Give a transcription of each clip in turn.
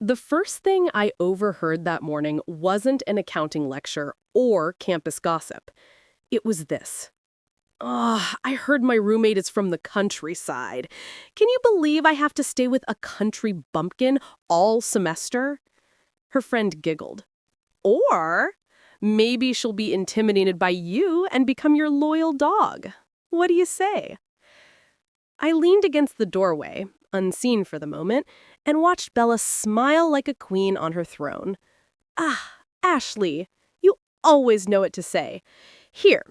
The first thing I overheard that morning wasn't an accounting lecture or campus gossip. It was this. I heard my roommate is from the countryside. Can you believe I have to stay with a country bumpkin all semester? Her friend giggled. Or maybe she'll be intimidated by you and become your loyal dog. What do you say? I leaned against the doorway, unseen for the moment, and watched Bella smile like a queen on her throne. Ah, Ashley, you always know what to say. Here,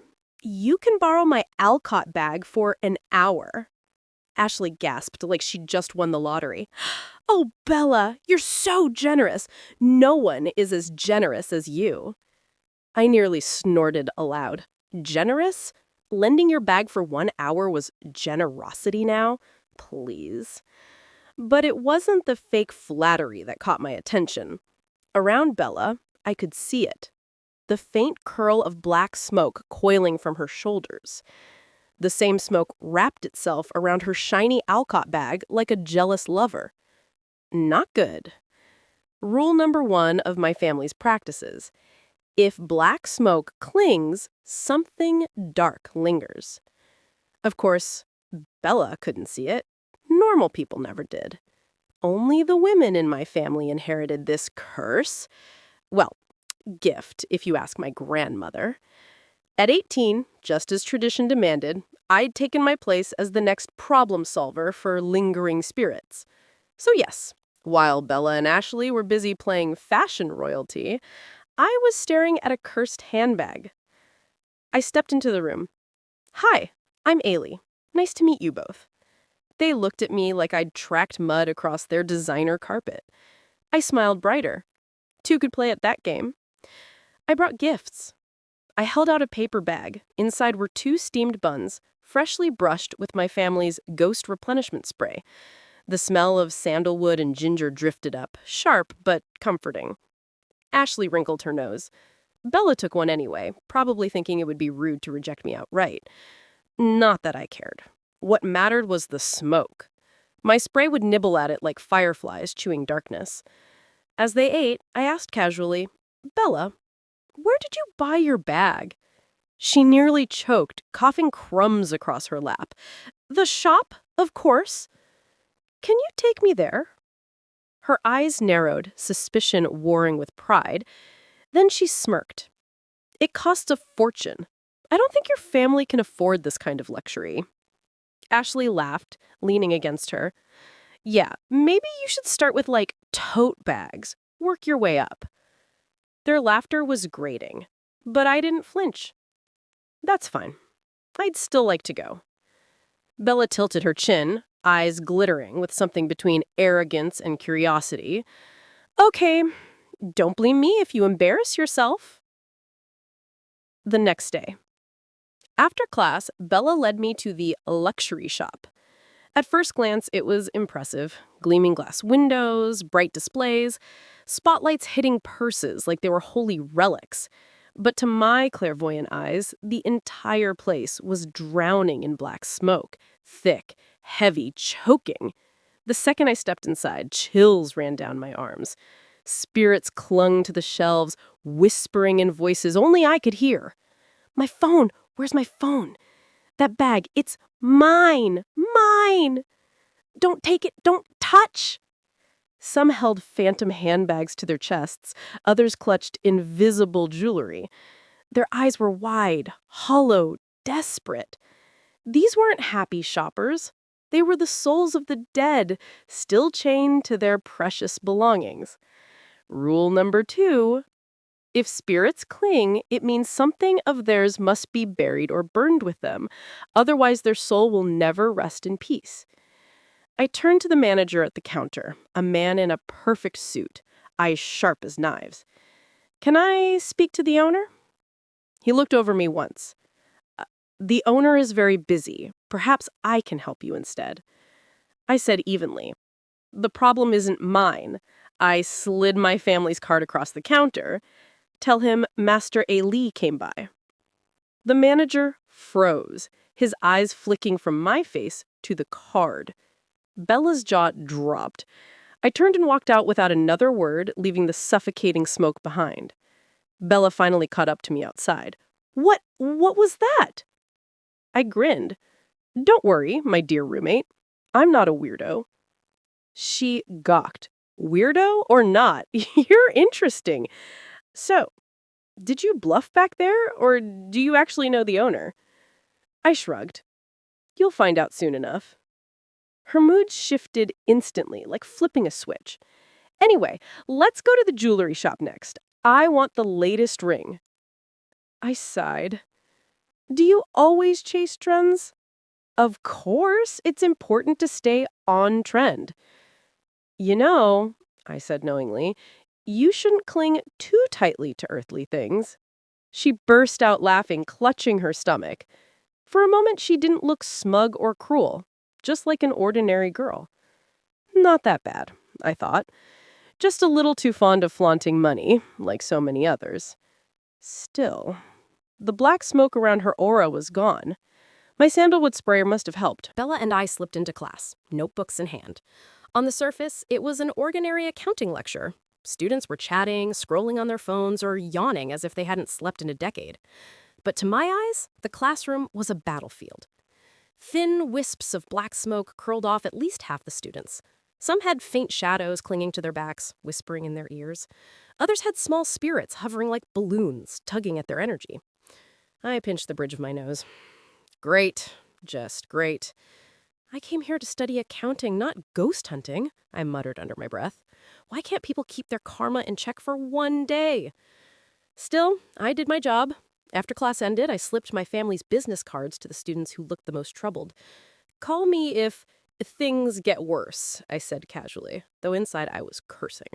you can borrow my Alcott bag for an hour. Ashley gasped like she'd just won the lottery. Oh, Bella, you're so generous. No one is as generous as you. I nearly snorted aloud. Generous? Lending your bag for 1 hour was generosity now? Please. But it wasn't the fake flattery that caught my attention. Around Bella, I could see it. The faint curl of black smoke coiling from her shoulders. The same smoke wrapped itself around her shiny Alcott bag like a jealous lover. Not good. Rule number 1 of my family's practices. If black smoke clings, something dark lingers. Of course, Bella couldn't see it. Normal people never did. Only the women in my family inherited this curse. Well, gift, if you ask my grandmother. At 18, just as tradition demanded, I'd taken my place as the next problem solver for lingering spirits. So yes, while Bella and Ashley were busy playing fashion royalty, I was staring at a cursed handbag. I stepped into the room. Hi, I'm Aili. Nice to meet you both. They looked at me like I'd tracked mud across their designer carpet. I smiled brighter. Two could play at that game. I brought gifts. I held out a paper bag. Inside were 2 steamed buns, freshly brushed with my family's ghost replenishment spray. The smell of sandalwood and ginger drifted up, sharp but comforting. Ashley wrinkled her nose. Bella took one anyway, probably thinking it would be rude to reject me outright. Not that I cared. What mattered was the smoke. My spray would nibble at it like fireflies chewing darkness. As they ate, I asked casually, Bella, where did you buy your bag? She nearly choked, coughing crumbs across her lap. The shop, of course. Can you take me there? Her eyes narrowed, suspicion warring with pride. Then she smirked. It costs a fortune. I don't think your family can afford this kind of luxury. Ashley laughed, leaning against her. Yeah, maybe you should start with, tote bags. Work your way up. Their laughter was grating, but I didn't flinch. That's fine. I'd still like to go. Bella tilted her chin, eyes glittering with something between arrogance and curiosity. Okay, don't blame me if you embarrass yourself. The next day. After class, Bella led me to the luxury shop. At first glance, it was impressive. Gleaming glass windows, bright displays, spotlights hitting purses like they were holy relics. But to my clairvoyant eyes, the entire place was drowning in black smoke, thick, heavy, choking. The second I stepped inside, chills ran down my arms. Spirits clung to the shelves, whispering in voices only I could hear. My phone! Where's my phone? That bag, it's mine! Mine! Don't take it! Don't touch! Some held phantom handbags to their chests. Others clutched invisible jewelry. Their eyes were wide, hollow, desperate. These weren't happy shoppers. They were the souls of the dead, still chained to their precious belongings. Rule number 2. If spirits cling, it means something of theirs must be buried or burned with them. Otherwise, their soul will never rest in peace. I turned to the manager at the counter, a man in a perfect suit, eyes sharp as knives. Can I speak to the owner? He looked over me once. The owner is very busy. Perhaps I can help you instead. I said evenly. The problem isn't mine. I slid my family's card across the counter. Tell him Master Aili came by. The manager froze, his eyes flicking from my face to the card. Bella's jaw dropped. I turned and walked out without another word, leaving the suffocating smoke behind. Bella finally caught up to me outside. What was that? I grinned. Don't worry, my dear roommate. I'm not a weirdo. She gawked. Weirdo or not? You're interesting. So, did you bluff back there, or do you actually know the owner? I shrugged. You'll find out soon enough. Her mood shifted instantly, like flipping a switch. Anyway, let's go to the jewelry shop next. I want the latest ring. I sighed. Do you always chase trends? Of course, it's important to stay on trend. You know, I said knowingly, you shouldn't cling too tightly to earthly things. She burst out laughing, clutching her stomach. For a moment, she didn't look smug or cruel, just like an ordinary girl. Not that bad, I thought. Just a little too fond of flaunting money, like so many others. Still, the black smoke around her aura was gone. My sandalwood sprayer must have helped. Bella and I slipped into class, notebooks in hand. On the surface, it was an ordinary accounting lecture. Students were chatting, scrolling on their phones, or yawning as if they hadn't slept in a decade. But to my eyes, the classroom was a battlefield. Thin wisps of black smoke curled off at least half the students. Some had faint shadows clinging to their backs, whispering in their ears. Others had small spirits hovering like balloons, tugging at their energy. I pinched the bridge of my nose. Great, just great. I came here to study accounting, not ghost hunting, I muttered under my breath. Why can't people keep their karma in check for one day? Still, I did my job. After class ended, I slipped my family's business cards to the students who looked the most troubled. Call me if things get worse, I said casually, though inside I was cursing.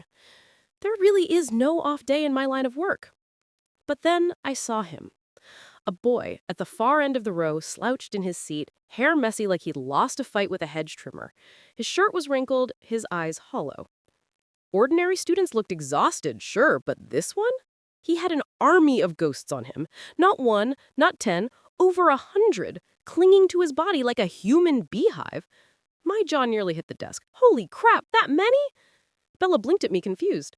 There really is no off day in my line of work. But then I saw him. A boy at the far end of the row, slouched in his seat, hair messy like he'd lost a fight with a hedge trimmer. His shirt was wrinkled, his eyes hollow. Ordinary students looked exhausted, sure, but this one? He had an army of ghosts on him. Not one, not 10, over 100, clinging to his body like a human beehive. My jaw nearly hit the desk. Holy crap, that many? Bella blinked at me confused.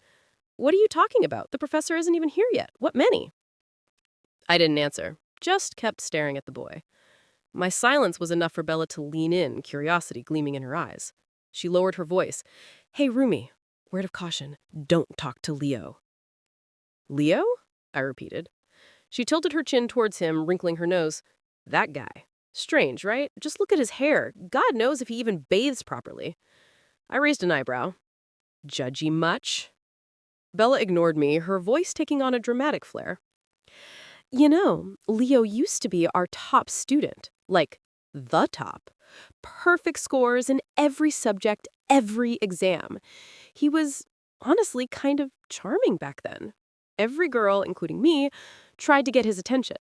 What are you talking about? The professor isn't even here yet. What many? I didn't answer, just kept staring at the boy. My silence was enough for Bella to lean in, curiosity gleaming in her eyes. She lowered her voice. Hey, Rumi, word of caution, don't talk to Leo. Leo? I repeated. She tilted her chin towards him, wrinkling her nose. That guy. Strange, right? Just look at his hair. God knows if he even bathes properly. I raised an eyebrow. Judgy much? Bella ignored me, her voice taking on a dramatic flair. You know, Leo used to be our top student. Like, the top. Perfect scores in every subject, every exam. He was, honestly, kind of charming back then. Every girl, including me, tried to get his attention.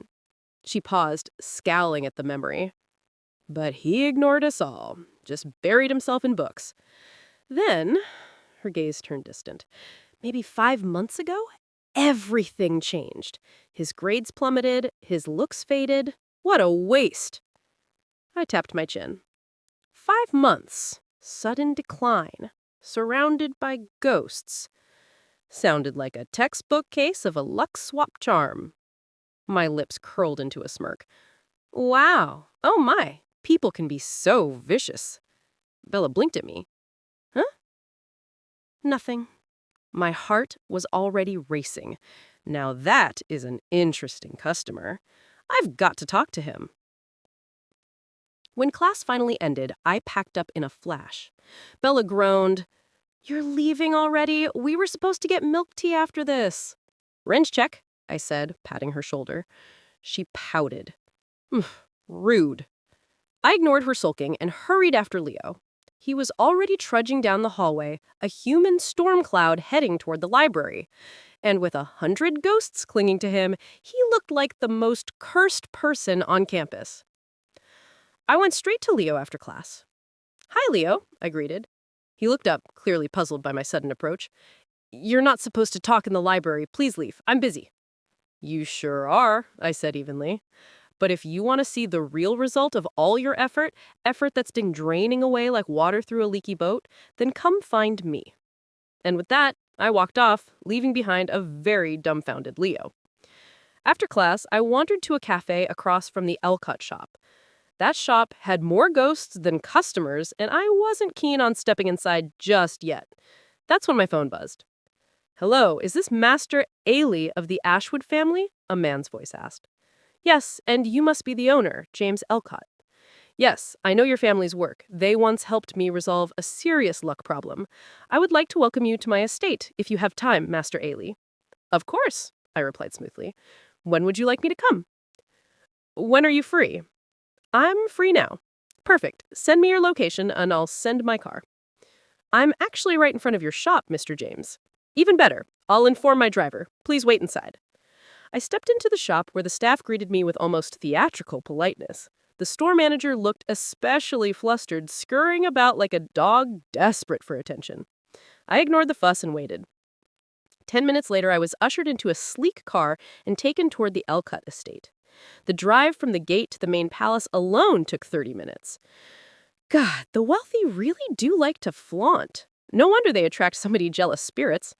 She paused, scowling at the memory. But he ignored us all, just buried himself in books. Then, her gaze turned distant, maybe 5 months ago, everything changed. His grades plummeted, his looks faded. What a waste! I tapped my chin. 5 months, sudden decline, surrounded by ghosts. Sounded like a textbook case of a luck swap charm. My lips curled into a smirk. Wow, oh my, people can be so vicious. Bella blinked at me. Huh? Nothing. My heart was already racing. Now that is an interesting customer. I've got to talk to him. When class finally ended, I packed up in a flash. Bella groaned. You're leaving already? We were supposed to get milk tea after this. Wrench check, I said, patting her shoulder. She pouted. Rude. I ignored her sulking and hurried after Leo. He was already trudging down the hallway, a human storm cloud heading toward the library. And with 100 ghosts clinging to him, he looked like the most cursed person on campus. I went straight to Leo after class. Hi, Leo, I greeted. He looked up, clearly puzzled by my sudden approach. You're not supposed to talk in the library. Please leave. I'm busy. You sure are, I said evenly. But if you want to see the real result of all your effort that's been draining away like water through a leaky boat, then come find me. And with that, I walked off, leaving behind a very dumbfounded Leo. After class, I wandered to a cafe across from the Elcott shop. That shop had more ghosts than customers, and I wasn't keen on stepping inside just yet. That's when my phone buzzed. "Hello, is this Master Aili of the Ashwood family?" a man's voice asked. "Yes, and you must be the owner, James Elcott." "Yes, I know your family's work. They once helped me resolve a serious luck problem. I would like to welcome you to my estate, if you have time, Master Aili." "Of course," I replied smoothly. "When would you like me to come?" "When are you free?" "I'm free now." "Perfect. Send me your location, and I'll send my car." "I'm actually right in front of your shop, Mr. James." "Even better. I'll inform my driver. Please wait inside." I stepped into the shop where the staff greeted me with almost theatrical politeness. The store manager looked especially flustered, scurrying about like a dog desperate for attention. I ignored the fuss and waited. 10 minutes later, I was ushered into a sleek car and taken toward the Elcott estate. The drive from the gate to the main palace alone took 30 minutes. God, the wealthy really do like to flaunt. No wonder they attract so many jealous spirits.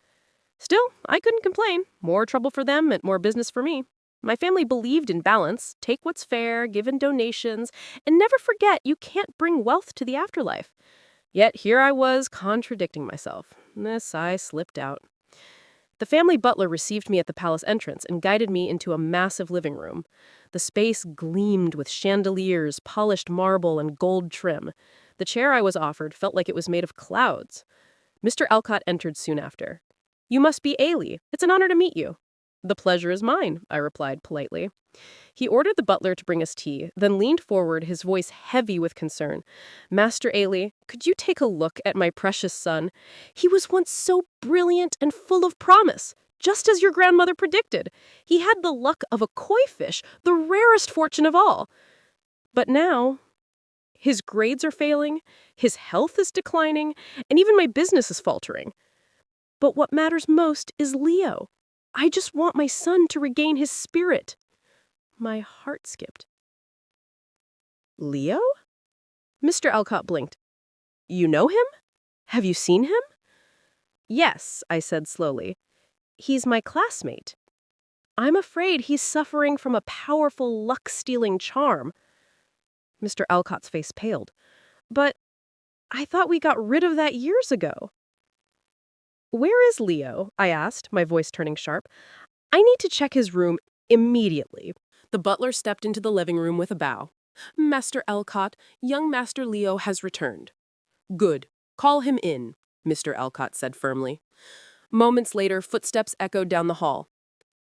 Still, I couldn't complain. More trouble for them and more business for me. My family believed in balance, take what's fair, give in donations, and never forget you can't bring wealth to the afterlife. Yet here I was contradicting myself. This I slipped out. The family butler received me at the palace entrance and guided me into a massive living room. The space gleamed with chandeliers, polished marble, and gold trim. The chair I was offered felt like it was made of clouds. Mr. Elcott entered soon after. "You must be Ailey. It's an honor to meet you." "The pleasure is mine," I replied politely. He ordered the butler to bring us tea, then leaned forward, his voice heavy with concern. "Master Ailey, could you take a look at my precious son? He was once so brilliant and full of promise, just as your grandmother predicted. He had the luck of a koi fish, the rarest fortune of all. But now, his grades are failing, his health is declining, and even my business is faltering. But what matters most is Leo. I just want my son to regain his spirit." My heart skipped. "Leo?" Mr. Alcott blinked. "You know him? Have you seen him?" "Yes," I said slowly. "He's my classmate. I'm afraid he's suffering from a powerful luck-stealing charm." Mr. Alcott's face paled. "But I thought we got rid of that years ago." "Where is Leo?" I asked, my voice turning sharp. "I need to check his room immediately." The butler stepped into the living room with a bow. "Master Elcott, young Master Leo has returned." "Good. Call him in," Mr. Elcott said firmly. Moments later, footsteps echoed down the hall.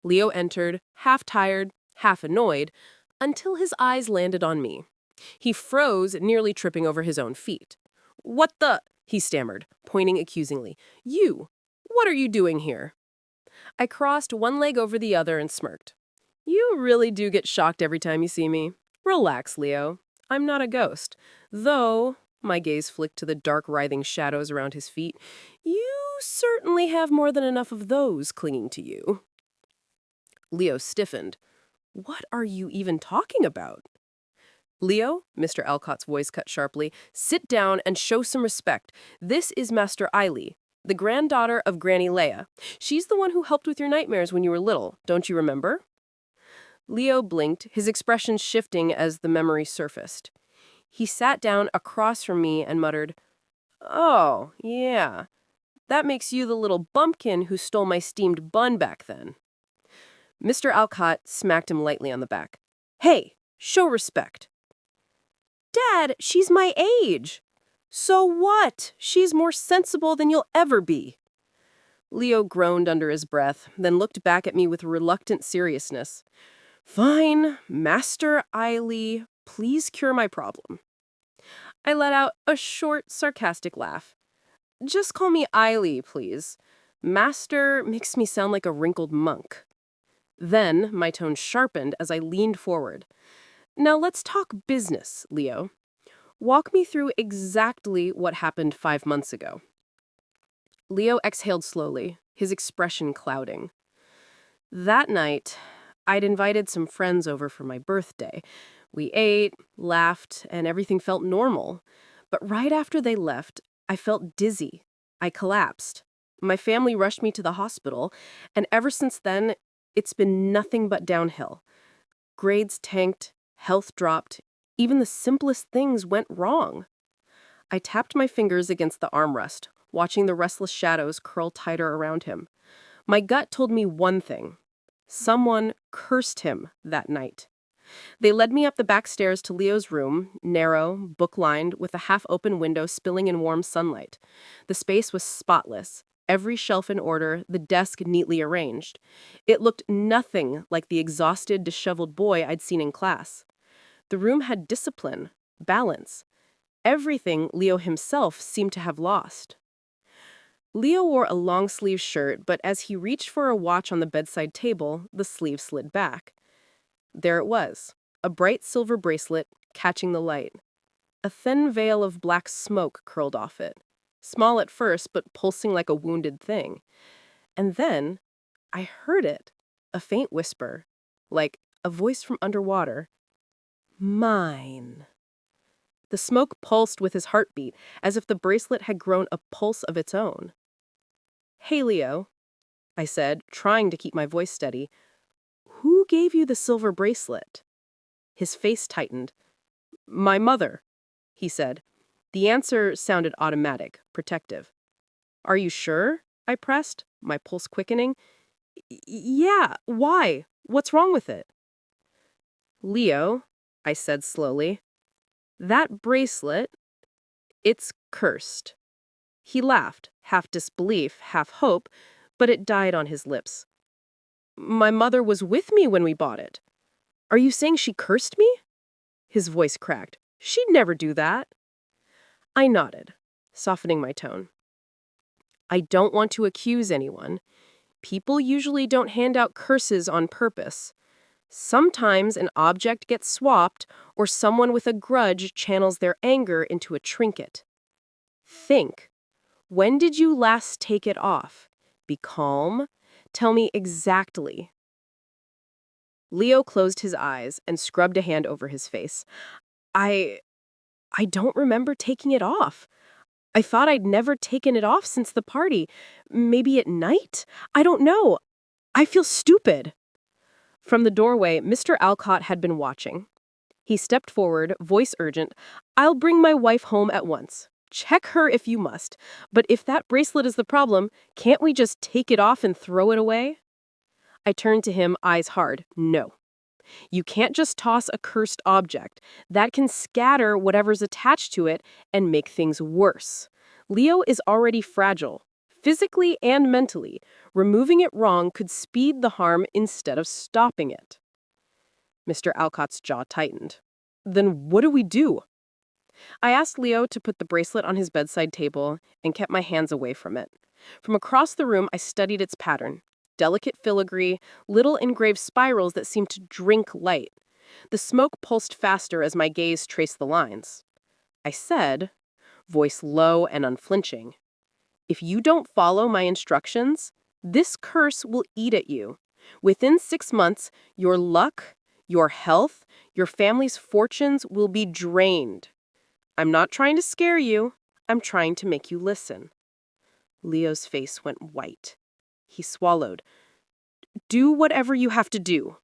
Leo entered, half tired, half annoyed, until his eyes landed on me. He froze, nearly tripping over his own feet. "What the?" he stammered, pointing accusingly. "You! What are you doing here?" I crossed one leg over the other and smirked. "You really do get shocked every time you see me. Relax, Leo. I'm not a ghost. Though," my gaze flicked to the dark, writhing shadows around his feet, "you certainly have more than enough of those clinging to you." Leo stiffened. "What are you even talking about?" "Leo," Mr. Alcott's voice cut sharply, "sit down and show some respect. This is Master Aili, the granddaughter of Granny Leia. She's the one who helped with your nightmares when you were little. Don't you remember?" Leo blinked, his expression shifting as the memory surfaced. He sat down across from me and muttered, "Oh, yeah. That makes you the little bumpkin who stole my steamed bun back then." Mr. Alcott smacked him lightly on the back. "Hey, show respect." "Dad, she's my age." "So what? She's more sensible than you'll ever be." Leo groaned under his breath, then looked back at me with reluctant seriousness. "Fine, Master Aili, please cure my problem." I let out a short, sarcastic laugh. "Just call me Aili, please. Master makes me sound like a wrinkled monk." Then my tone sharpened as I leaned forward. "Now let's talk business, Leo. Walk me through exactly what happened 5 months ago." Leo exhaled slowly, his expression clouding. "That night, I'd invited some friends over for my birthday. We ate, laughed, and everything felt normal. But right after they left, I felt dizzy. I collapsed. My family rushed me to the hospital, and ever since then, it's been nothing but downhill. Grades tanked, health dropped, even the simplest things went wrong. I tapped my fingers against the armrest, watching the restless shadows curl tighter around him. My gut told me one thing. Someone cursed him that night. They led me up the back stairs to Leo's room, narrow, book-lined, with a half-open window spilling in warm sunlight. The space was spotless, every shelf in order, the desk neatly arranged. It looked nothing like the exhausted, disheveled boy I'd seen in class. The room had discipline, balance, everything Leo himself seemed to have lost. Leo wore a long-sleeved shirt, but as he reached for a watch on the bedside table, the sleeve slid back. There it was, a bright silver bracelet catching the light. A thin veil of black smoke curled off it, small at first but pulsing like a wounded thing. And then I heard it, a faint whisper, like a voice from underwater. Mine. The smoke pulsed with his heartbeat, as if the bracelet had grown a pulse of its own. "Hey, Leo," I said, trying to keep my voice steady. "Who gave you the silver bracelet?" His face tightened. "My mother," he said. The answer sounded automatic, protective. "Are you sure?" I pressed, my pulse quickening. Yeah, why? What's wrong with it?" "Leo," I said slowly, "that bracelet, it's cursed." He laughed, half disbelief, half hope, but it died on his lips. "My mother was with me when we bought it. Are you saying she cursed me?" His voice cracked. "She'd never do that." I nodded, softening my tone. "I don't want to accuse anyone. People usually don't hand out curses on purpose. Sometimes an object gets swapped, or someone with a grudge channels their anger into a trinket. Think. When did you last take it off? Be calm. Tell me exactly." Leo closed his eyes and scrubbed a hand over his face. I don't remember taking it off. I thought I'd never taken it off since the party. Maybe at night? I don't know. I feel stupid." From the doorway, Mr. Alcott had been watching. He stepped forward, voice urgent. "I'll bring my wife home at once. Check her if you must. But if that bracelet is the problem, can't we just take it off and throw it away?" I turned to him, eyes hard. "No. You can't just toss a cursed object. That can scatter whatever's attached to it and make things worse. Leo is already fragile, physically and mentally. Removing it wrong could speed the harm instead of stopping it." Mr. Alcott's jaw tightened. "Then what do we do?" I asked Leo to put the bracelet on his bedside table and kept my hands away from it. From across the room, I studied its pattern. Delicate filigree, little engraved spirals that seemed to drink light. The smoke pulsed faster as my gaze traced the lines. I said, voice low and unflinching, "If you don't follow my instructions, this curse will eat at you. Within 6 months, your luck, your health, your family's fortunes will be drained. I'm not trying to scare you. I'm trying to make you listen." Leo's face went white. He swallowed. "Do whatever you have to do."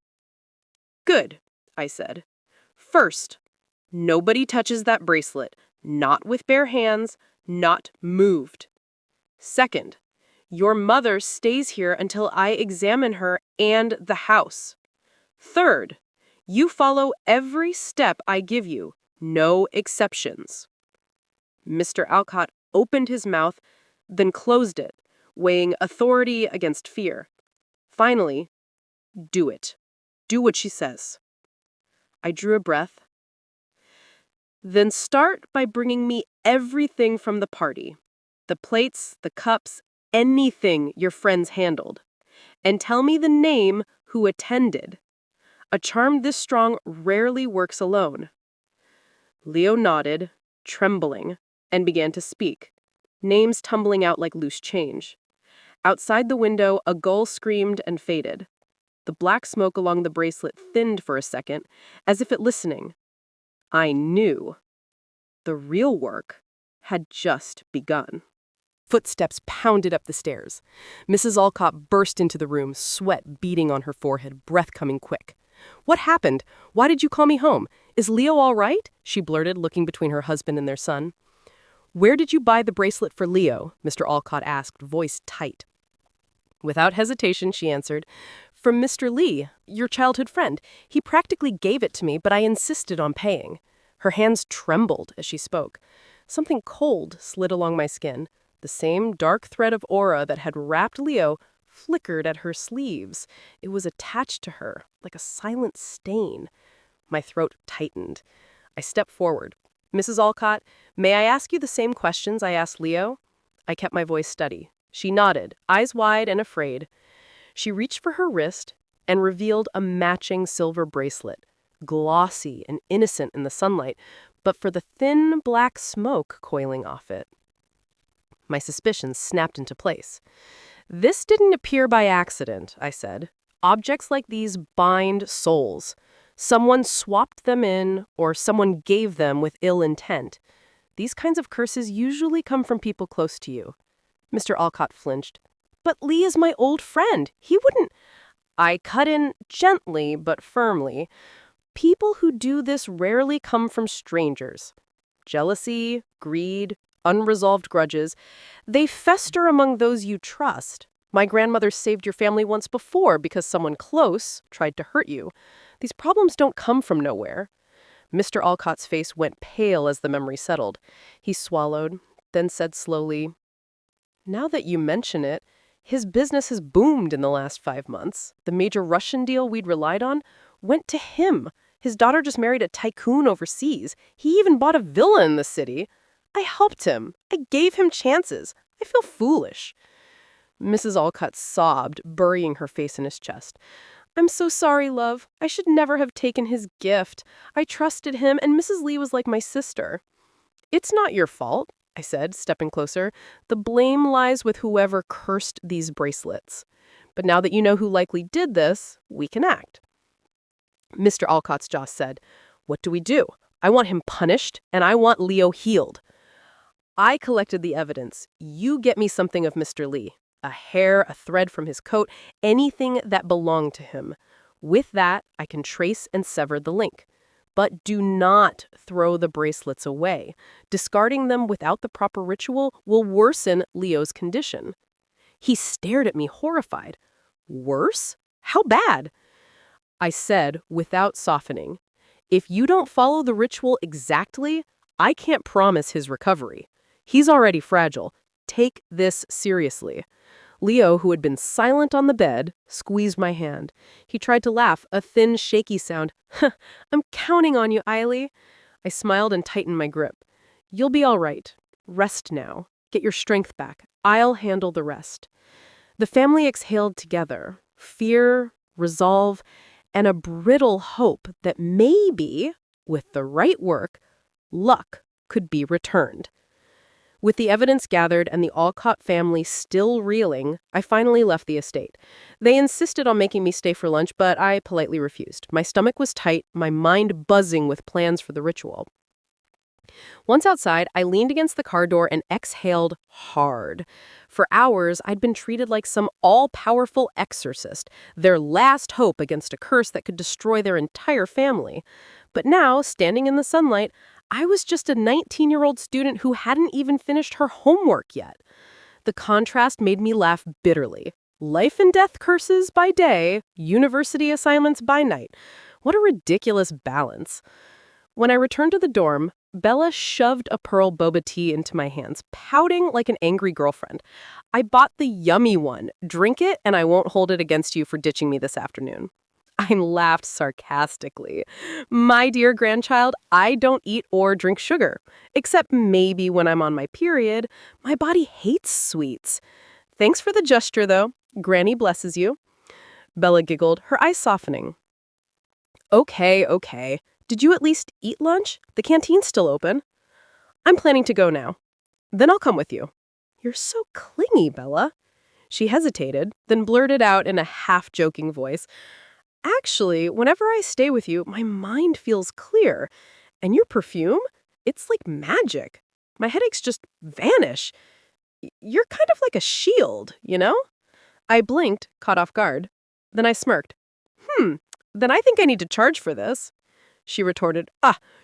"Good," I said. "First, nobody touches that bracelet. Not with bare hands, not moved. Second, your mother stays here until I examine her and the house. Third, you follow every step I give you, no exceptions." Mr. Alcott opened his mouth, then closed it, weighing authority against fear. Finally, "Do it. Do what she says." I drew a breath. "Then start by bringing me everything from the party. The plates, the cups, anything your friends handled. And tell me the name who attended. A charm this strong rarely works alone." Leo nodded, trembling, and began to speak, names tumbling out like loose change. Outside the window, a gull screamed and faded. The black smoke along the bracelet thinned for a second, as if it listening. I knew. The real work had just begun. Footsteps pounded up the stairs. Mrs. Alcott burst into the room, sweat beading on her forehead, breath coming quick. "What happened? Why did you call me home? Is Leo all right?" she blurted, looking between her husband and their son. "Where did you buy the bracelet for Leo?" Mr. Alcott asked, voice tight. Without hesitation, she answered, "From Mr. Lee, your childhood friend. He practically gave it to me, but I insisted on paying." Her hands trembled as she spoke. Something cold slid along my skin. The same dark thread of aura that had wrapped Leo flickered at her sleeves. It was attached to her, like a silent stain. My throat tightened. I stepped forward. "Mrs. Alcott, may I ask you the same questions I asked Leo?" I kept my voice steady. She nodded, eyes wide and afraid. She reached for her wrist and revealed a matching silver bracelet, glossy and innocent in the sunlight, but for the thin black smoke coiling off it. My suspicions snapped into place. "This didn't appear by accident," I said. "Objects like these bind souls. Someone swapped them in, or someone gave them with ill intent. These kinds of curses usually come from people close to you." Mr. Alcott flinched. "But Lee is my old friend. He wouldn't—" I cut in gently but firmly. "People who do this rarely come from strangers. Jealousy, greed, unresolved grudges, they fester among those you trust. My grandmother saved your family once before because someone close tried to hurt you. These problems don't come from nowhere." Mr. Alcott's face went pale as the memory settled. He swallowed, then said slowly, "Now that you mention it, his business has boomed in the last 5 months. The major Russian deal we'd relied on went to him. His daughter just married a tycoon overseas. He even bought a villa in the city. I helped him. I gave him chances. I feel foolish." Mrs. Alcott sobbed, burying her face in his chest. "I'm so sorry, love. I should never have taken his gift. I trusted him, and Mrs. Lee was like my sister." "It's not your fault," I said, stepping closer. "The blame lies with whoever cursed these bracelets. But now that you know who likely did this, we can act." Mr. Alcott's jaw said, "What do we do? I want him punished, and I want Leo healed." "I collected the evidence. You get me something of Mr. Lee. A hair, a thread from his coat, anything that belonged to him. With that, I can trace and sever the link. But do not throw the bracelets away. Discarding them without the proper ritual will worsen Leo's condition." He stared at me horrified. "Worse? How bad?" I said, without softening, "If you don't follow the ritual exactly, I can't promise his recovery. He's already fragile. Take this seriously." Leo, who had been silent on the bed, squeezed my hand. He tried to laugh, a thin, shaky sound. "I'm counting on you, Aili." I smiled and tightened my grip. "You'll be all right. Rest now. Get your strength back. I'll handle the rest." The family exhaled together. Fear, resolve, and a brittle hope that maybe, with the right work, luck could be returned. With the evidence gathered and the Alcott family still reeling, I finally left the estate. They insisted on making me stay for lunch, but I politely refused. My stomach was tight, my mind buzzing with plans for the ritual. Once outside, I leaned against the car door and exhaled hard. For hours, I'd been treated like some all-powerful exorcist, their last hope against a curse that could destroy their entire family. But now, standing in the sunlight, I was just a 19-year-old student who hadn't even finished her homework yet. The contrast made me laugh bitterly. Life and death curses by day, university assignments by night. What a ridiculous balance. When I returned to the dorm, Bella shoved a pearl boba tea into my hands, pouting like an angry girlfriend. "I bought the yummy one. Drink it, and I won't hold it against you for ditching me this afternoon." I laughed sarcastically. "My dear grandchild, I don't eat or drink sugar, except maybe when I'm on my period. My body hates sweets." "Thanks for the gesture, though. Granny blesses you." Bella giggled, her eyes softening. Okay. Did you at least eat lunch? The canteen's still open." "I'm planning to go now." "Then I'll come with you." "You're so clingy, Bella." She hesitated, then blurted out in a half-joking voice, "Actually, whenever I stay with you, my mind feels clear. And your perfume? It's like magic. My headaches just vanish. You're kind of like a shield, you know? I blinked, caught off guard. Then I smirked. Then I think I need to charge for this. She retorted,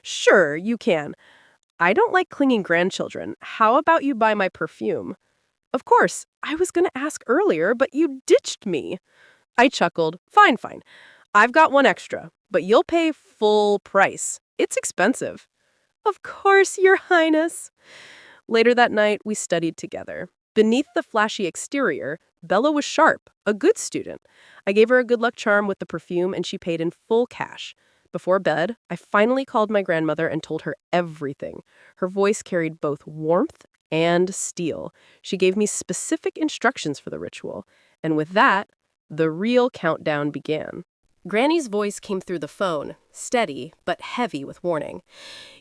sure, you can. I don't like clinging grandchildren. How about you buy my perfume? Of course, I was going to ask earlier, but you ditched me. I chuckled. Fine, fine. I've got one extra, but you'll pay full price. It's expensive. Of course, Your Highness. Later that night, we studied together. Beneath the flashy exterior, Bella was sharp, a good student. I gave her a good luck charm with the perfume, and she paid in full cash. Before bed, I finally called my grandmother and told her everything. Her voice carried both warmth and steel. She gave me specific instructions for the ritual. And with that, the real countdown began. Granny's voice came through the phone, steady but heavy with warning.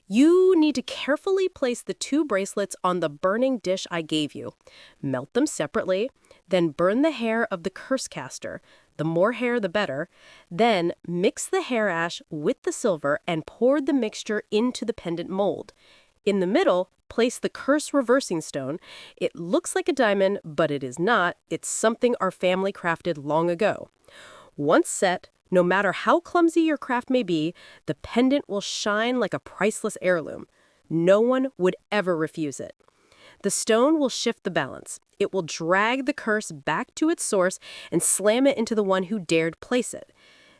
You need to carefully place the 2 bracelets on the burning dish I gave you. Melt them separately, then burn the hair of the curse caster. The more hair, the better. Then mix the hair ash with the silver and pour the mixture into the pendant mold. In the middle, place the curse reversing stone. It looks like a diamond, but it is not. It's something our family crafted long ago. Once set, no matter how clumsy your craft may be, the pendant will shine like a priceless heirloom. No one would ever refuse it. The stone will shift the balance. It will drag the curse back to its source and slam it into the one who dared place it.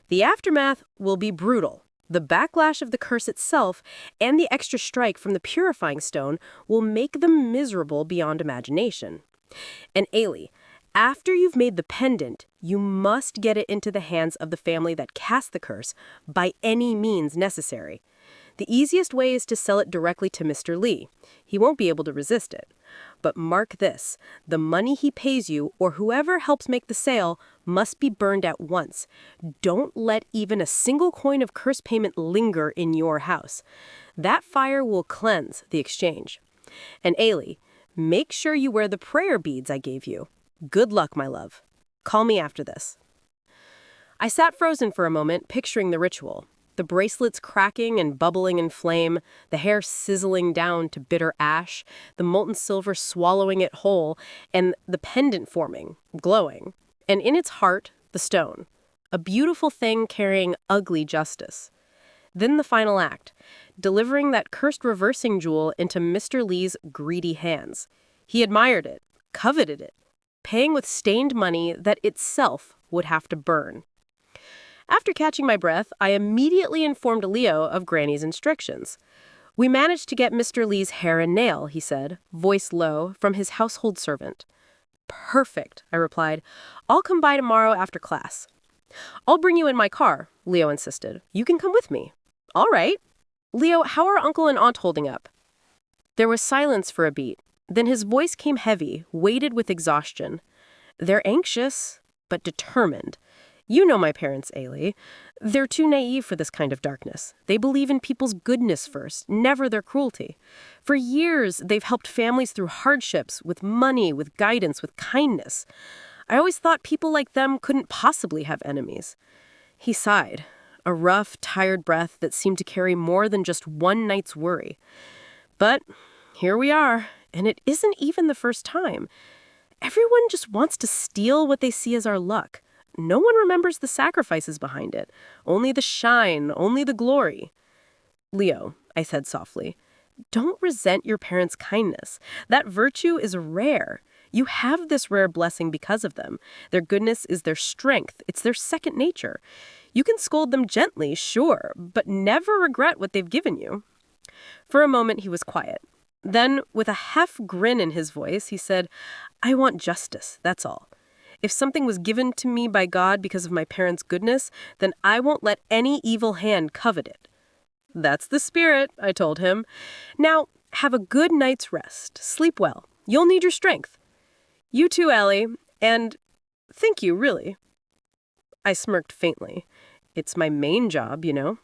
The aftermath will be brutal. The backlash of the curse itself and the extra strike from the purifying stone will make them miserable beyond imagination. And Aili, after you've made the pendant, you must get it into the hands of the family that cast the curse by any means necessary. The easiest way is to sell it directly to Mr. Lee. He won't be able to resist it. But mark this, the money he pays you or whoever helps make the sale must be burned at once. Don't let even a single coin of curse payment linger in your house. That fire will cleanse the exchange. And Aili, make sure you wear the prayer beads I gave you. Good luck, my love. Call me after this. I sat frozen for a moment, picturing the ritual. The bracelets cracking and bubbling in flame, the hair sizzling down to bitter ash, the molten silver swallowing it whole, and the pendant forming, glowing. And in its heart, the stone. A beautiful thing carrying ugly justice. Then the final act, delivering that cursed reversing jewel into Mr. Lee's greedy hands. He admired it, coveted it, paying with stained money that itself would have to burn. After catching my breath, I immediately informed Leo of Granny's instructions. We managed to get Mr. Lee's hair and nail, he said, voice low, from his household servant. Perfect, I replied. I'll come by tomorrow after class. I'll bring you in my car, Leo insisted. You can come with me. All right. Leo, how are Uncle and Aunt holding up? There was silence for a beat. Then his voice came heavy, weighted with exhaustion. They're anxious, but determined. You know my parents, Aili. They're too naive for this kind of darkness. They believe in people's goodness first, never their cruelty. For years, they've helped families through hardships, with money, with guidance, with kindness. I always thought people like them couldn't possibly have enemies. He sighed, a rough, tired breath that seemed to carry more than just one night's worry. But here we are, and it isn't even the first time. Everyone just wants to steal what they see as our luck. No one remembers the sacrifices behind it. Only the shine, only the glory. Leo, I said softly, don't resent your parents' kindness. That virtue is rare. You have this rare blessing because of them. Their goodness is their strength. It's their second nature. You can scold them gently, sure, but never regret what they've given you. For a moment, he was quiet. Then, with a half grin in his voice, he said, I want justice, that's all. If something was given to me by God because of my parents' goodness, then I won't let any evil hand covet it. That's the spirit, I told him. Now, have a good night's rest. Sleep well. You'll need your strength. You too, Ellie. And thank you, really. I smirked faintly. It's my main job, you know.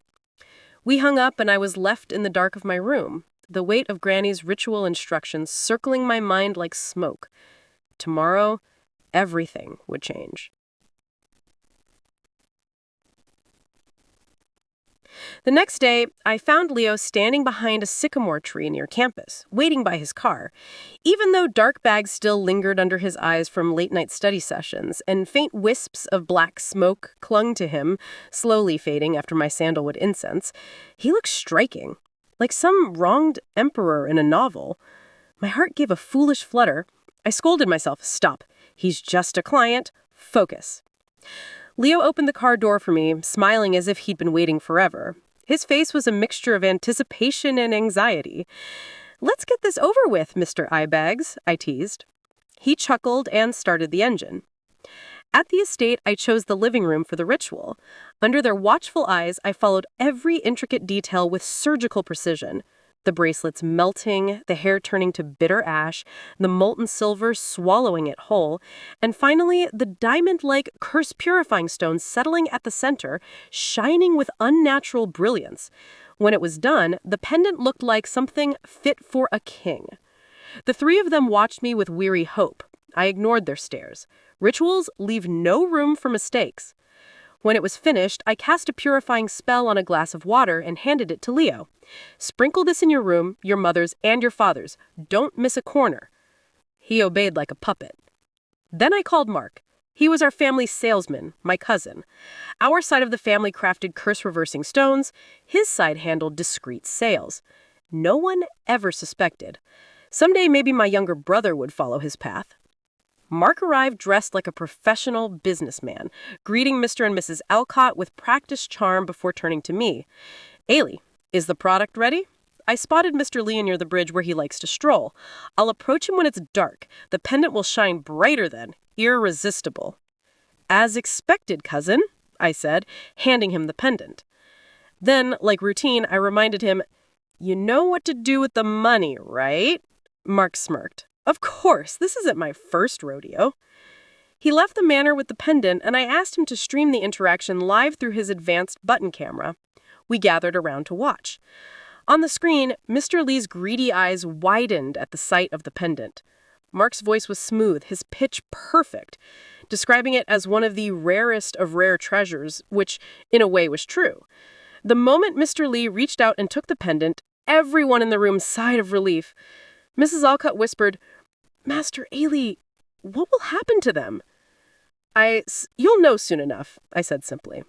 We hung up and I was left in the dark of my room, the weight of Granny's ritual instructions circling my mind like smoke. Tomorrow, everything would change. The next day, I found Leo standing behind a sycamore tree near campus, waiting by his car. Even though dark bags still lingered under his eyes from late-night study sessions, and faint wisps of black smoke clung to him, slowly fading after my sandalwood incense, he looked striking, like some wronged emperor in a novel. My heart gave a foolish flutter. I scolded myself, "Stop. He's just a client. Focus." Leo opened the car door for me, smiling as if he'd been waiting forever. His face was a mixture of anticipation and anxiety. "Let's get this over with, Mr. Eyebags," I teased. He chuckled and started the engine. At the estate, I chose the living room for the ritual. Under their watchful eyes, I followed every intricate detail with surgical precision. The bracelets melting, the hair turning to bitter ash, the molten silver swallowing it whole, and finally, the diamond-like curse-purifying stone settling at the center, shining with unnatural brilliance. When it was done, the pendant looked like something fit for a king. The three of them watched me with weary hope. I ignored their stares. Rituals leave no room for mistakes. When it was finished, I cast a purifying spell on a glass of water and handed it to Leo. "Sprinkle this in your room, your mother's, and your father's. Don't miss a corner." He obeyed like a puppet. Then I called Mark. He was our family salesman, my cousin. Our side of the family crafted curse-reversing stones. His side handled discreet sales. No one ever suspected. Someday maybe my younger brother would follow his path. Mark arrived dressed like a professional businessman, greeting Mr. and Mrs. Alcott with practiced charm before turning to me. "Aili, is the product ready? I spotted Mr. Lee near the bridge where he likes to stroll. I'll approach him when it's dark. The pendant will shine brighter then. Irresistible." "As expected, cousin," I said, handing him the pendant. Then, like routine, I reminded him, "You know what to do with the money, right?" Mark smirked. "Of course, this isn't my first rodeo." He left the manor with the pendant, and I asked him to stream the interaction live through his advanced button camera. We gathered around to watch. On the screen, Mr. Lee's greedy eyes widened at the sight of the pendant. Mark's voice was smooth, his pitch perfect, describing it as one of the rarest of rare treasures, which, in a way, was true. The moment Mr. Lee reached out and took the pendant, everyone in the room sighed of relief. Mrs. Alcott whispered, "Master Aili, what will happen to them?" "You'll know soon enough," I said simply.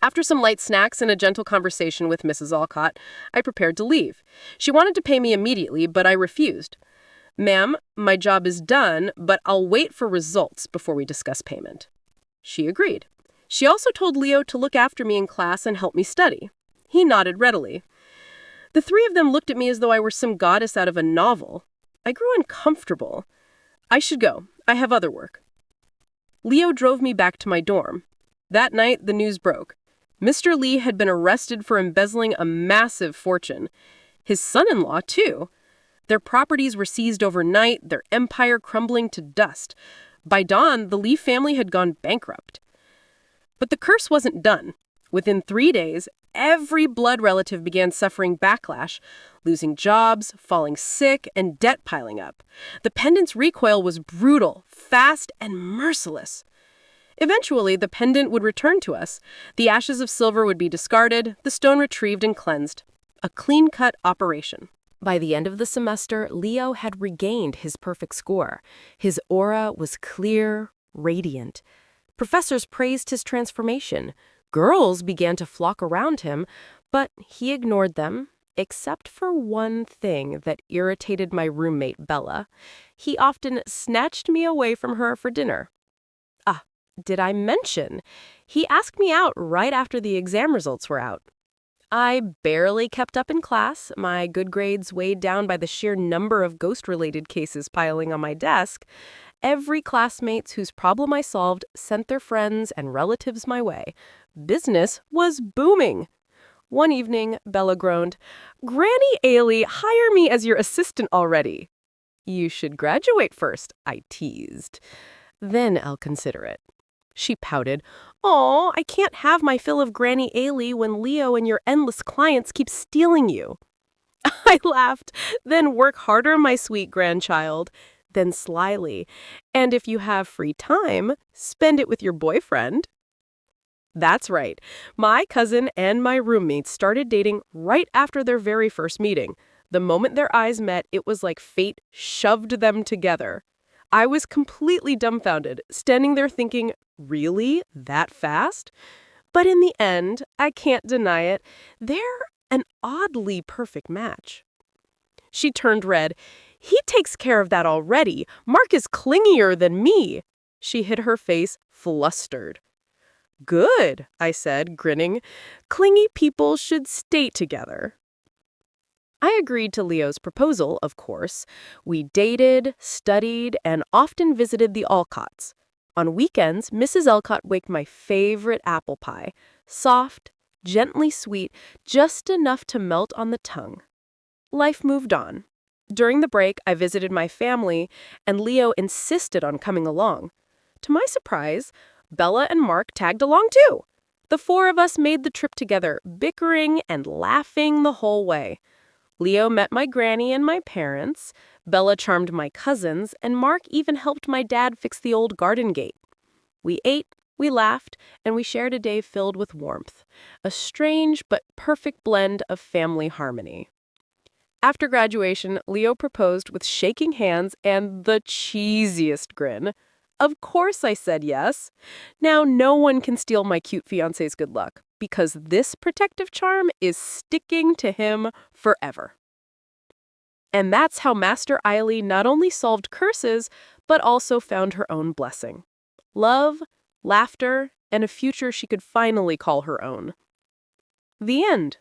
After some light snacks and a gentle conversation with Mrs. Alcott, I prepared to leave. She wanted to pay me immediately, but I refused. "Ma'am, my job is done, but I'll wait for results before we discuss payment." She agreed. She also told Leo to look after me in class and help me study. He nodded readily. The three of them looked at me as though I were some goddess out of a novel. I grew uncomfortable. "I should go. I have other work." Leo drove me back to my dorm. That night, the news broke. Mr. Lee had been arrested for embezzling a massive fortune. His son-in-law, too. Their properties were seized overnight, their empire crumbling to dust. By dawn, the Lee family had gone bankrupt. But the curse wasn't done. Within 3 days, every blood relative began suffering backlash, losing jobs, falling sick, and debt piling up. The pendant's recoil was brutal, fast, and merciless. Eventually, the pendant would return to us. The ashes of silver would be discarded, the stone retrieved and cleansed. A clean-cut operation. By the end of the semester, Leo had regained his perfect score. His aura was clear, radiant. Professors praised his transformation. Girls began to flock around him, but he ignored them, except for one thing that irritated my roommate, Bella. He often snatched me away from her for dinner. Did I mention? He asked me out right after the exam results were out. I barely kept up in class, my good grades weighed down by the sheer number of ghost-related cases piling on my desk. Every classmates whose problem I solved sent their friends and relatives my way. Business was booming. One evening, Bella groaned, "Granny Aili, hire me as your assistant already." "You should graduate first," I teased. "Then I'll consider it." She pouted, "Aw, I can't have my fill of Granny Aili when Leo and your endless clients keep stealing you." I laughed. "Then work harder, my sweet grandchild." Then slyly, "And if you have free time, spend it with your boyfriend." That's right. My cousin and my roommates started dating right after their very first meeting. The moment their eyes met, it was like fate shoved them together. I was completely dumbfounded, standing there thinking, really? That fast? But in the end, I can't deny it, they're an oddly perfect match. She turned red. He takes care of that already. Mark is clingier than me. She hid her face, flustered. Good, I said, grinning. Clingy people should stay together. I agreed to Leo's proposal, of course. We dated, studied, and often visited the Alcotts. On weekends, Mrs. Alcott baked my favorite apple pie. Soft, gently sweet, just enough to melt on the tongue. Life moved on. During the break, I visited my family, and Leo insisted on coming along. To my surprise, Bella and Mark tagged along too. The four of us made the trip together, bickering and laughing the whole way. Leo met my granny and my parents, Bella charmed my cousins, and Mark even helped my dad fix the old garden gate. We ate, we laughed, and we shared a day filled with warmth, a strange but perfect blend of family harmony. After graduation, Leo proposed with shaking hands and the cheesiest grin. Of course I said yes. Now no one can steal my cute fiancé's good luck, because this protective charm is sticking to him forever. And that's how Master Aili not only solved curses, but also found her own blessing. Love, laughter, and a future she could finally call her own. The end.